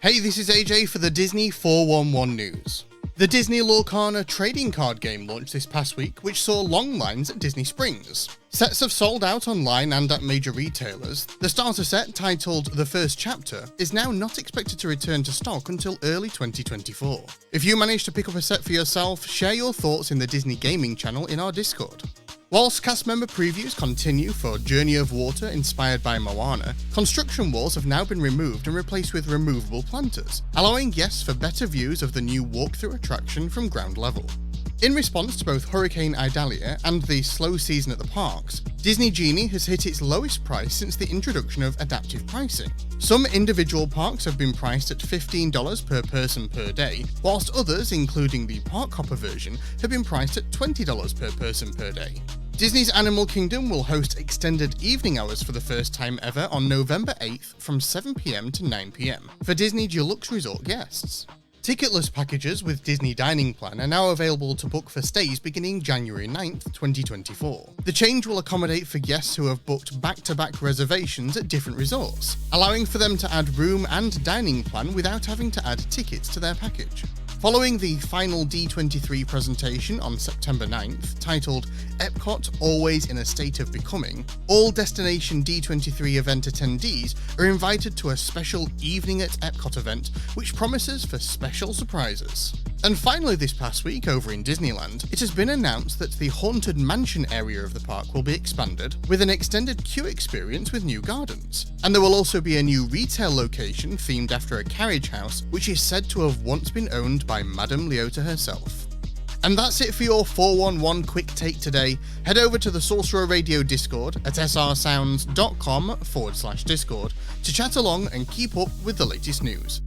Hey, this is AJ for the Disney 411 News. The Disney Lorcana trading card game launched this past week, which saw long lines at Disney Springs. Sets have sold out online and at major retailers. The starter set, titled The First Chapter, is now not expected to return to stock until early 2024. If you manage to pick up a set for yourself, share your thoughts in the Disney Gaming channel in our Discord. Whilst cast member previews continue for Journey of Water inspired by Moana, construction walls have now been removed and replaced with removable planters, allowing guests for better views of the new walkthrough attraction from ground level. In response to both Hurricane Idalia and the slow season at the parks, Disney Genie has hit its lowest price since the introduction of adaptive pricing. Some individual parks have been priced at $15 per person per day, whilst others, including the Park Hopper version, have been priced at $20 per person per day. Disney's Animal Kingdom will host extended evening hours for the first time ever on November 8th from 7 PM to 9 PM for Disney Deluxe Resort guests. Ticketless packages with Disney Dining Plan are now available to book for stays beginning January 9th, 2024. The change will accommodate for guests who have booked back-to-back reservations at different resorts, allowing for them to add room and dining plan without having to add tickets to their package. Following the final D23 presentation on September 9th, titled EPCOT Always in a State of Becoming, all Destination D23 event attendees are invited to a special Evening at EPCOT event, which promises for special surprises. And finally this past week over in Disneyland, it has been announced that the Haunted Mansion area of the park will be expanded with an extended queue experience with new gardens. And there will also be a new retail location themed after a carriage house, which is said to have once been owned by Madame Leota herself. And that's it for your 411 quick take today. Head over to the Sorcerer Radio Discord at srsounds.com/Discord to chat along and keep up with the latest news.